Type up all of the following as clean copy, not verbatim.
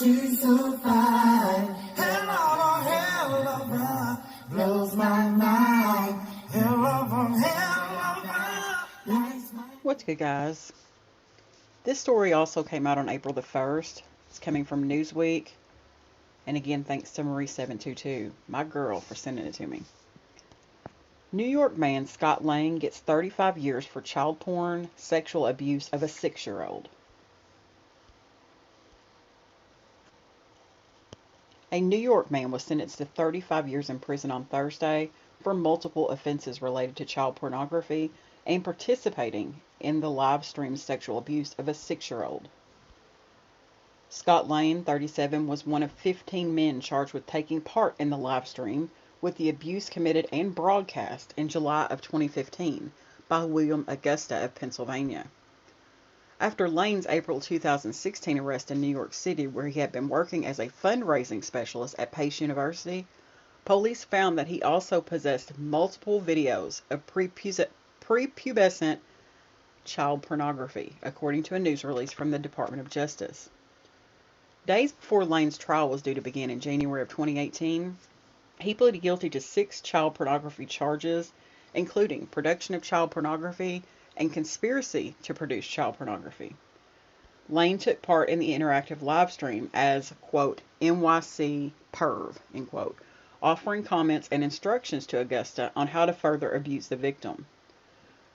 she's so fine. Hell of a hell of a blows my mind. Hell of a hell of a lights my... What's good, guys? This story also came out on April the 1st. It's coming from Newsweek. And again, thanks to Marie722, my girl, for sending it to me. New York man Scott Lane gets 35 years for child porn, sexual abuse of a 6-year-old. A New York man was sentenced to 35 years in prison on Thursday for multiple offenses related to child pornography and participating in the live stream sexual abuse of a 6-year-old. Scott Lane, 37, was one of 15 men charged with taking part in the live stream, with the abuse committed and broadcast in July of 2015 by William Augusta of Pennsylvania. After Lane's April 2016 arrest in New York City, where he had been working as a fundraising specialist at Pace University, police found that he also possessed multiple videos of prepubescent child pornography, according to a news release from the Department of Justice. Days before Lane's trial was due to begin in January of 2018, he pleaded guilty to 6 child pornography charges, including production of child pornography and conspiracy to produce child pornography. Lane took part in the interactive live stream as, quote, NYC perv, end quote, offering comments and instructions to Augusta on how to further abuse the victim.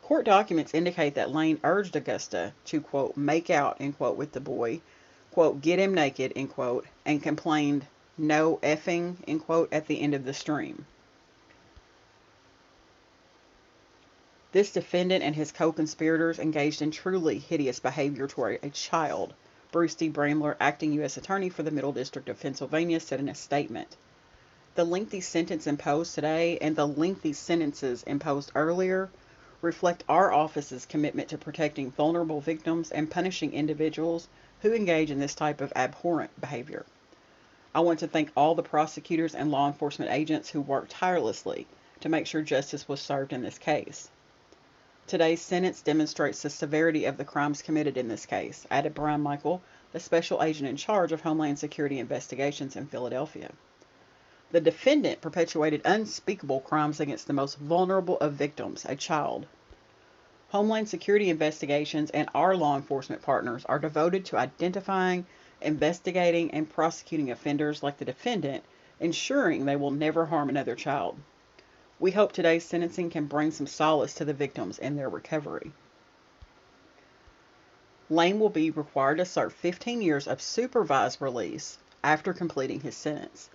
Court documents indicate that Lane urged Augusta to, quote, make out, end quote, with the boy, quote, get him naked, end quote, and complained, no effing, end quote, at the end of the stream. This defendant and his co-conspirators engaged in truly hideous behavior toward a child, Bruce D. Bramler, acting U.S. Attorney for the Middle District of Pennsylvania, said in a statement. The lengthy sentence imposed today and the lengthy sentences imposed earlier reflect our office's commitment to protecting vulnerable victims and punishing individuals who engage in this type of abhorrent behavior. I want to thank all the prosecutors and law enforcement agents who worked tirelessly to make sure justice was served in this case. Today's sentence demonstrates the severity of the crimes committed in this case, added Brian Michael, the special agent in charge of Homeland Security investigations in Philadelphia. The defendant perpetuated unspeakable crimes against the most vulnerable of victims, a child. Homeland Security investigations and our law enforcement partners are devoted to identifying, investigating, and prosecuting offenders like the defendant, ensuring they will never harm another child. We hope today's sentencing can bring some solace to the victims in their recovery. Lane will be required to serve 15 years of supervised release after completing his sentence.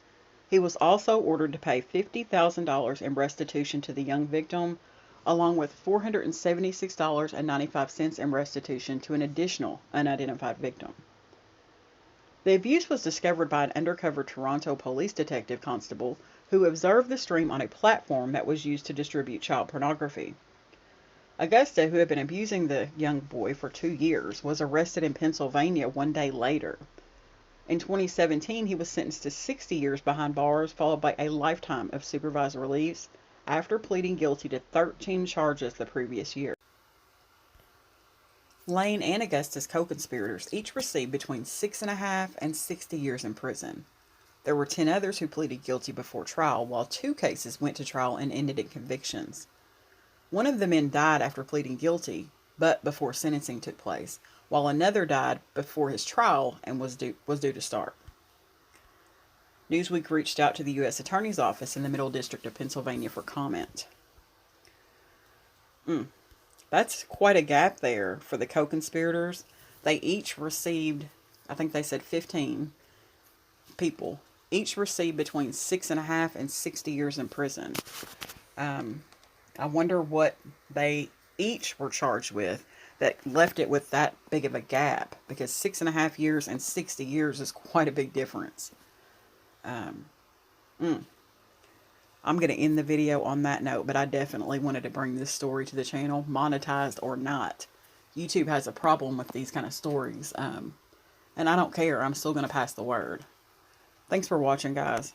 He was also ordered to pay $50,000 in restitution to the young victim, along with $476.95 in restitution to an additional unidentified victim. The abuse was discovered by an undercover Toronto police detective constable who observed the stream on a platform that was used to distribute child pornography. Augusta, who had been abusing the young boy for 2 years, was arrested in Pennsylvania 1 day later. In 2017, he was sentenced to 60 years behind bars, followed by a lifetime of supervised release after pleading guilty to 13 charges the previous year. Lane and Augusta's co-conspirators each received between 6.5 and 60 years in prison. There were 10 others who pleaded guilty before trial, while 2 cases went to trial and ended in convictions. One of the men died after pleading guilty, but before sentencing took place, while another died before his trial and was due to start. Newsweek reached out to the U.S. Attorney's Office in the Middle District of Pennsylvania for comment. That's quite a gap there for the co-conspirators. They each received, I think they said 15 people, each received between 6.5 and 60 years in prison. I wonder what they each were charged with that left it with that big of a gap, because 6.5 years and 60 years is quite a big difference. I'm going to end the video on that note, but I definitely wanted to bring this story to the channel, monetized or not. YouTube has a problem with these kind of stories, and I don't care. I'm still going to pass the word. Thanks for watching, guys.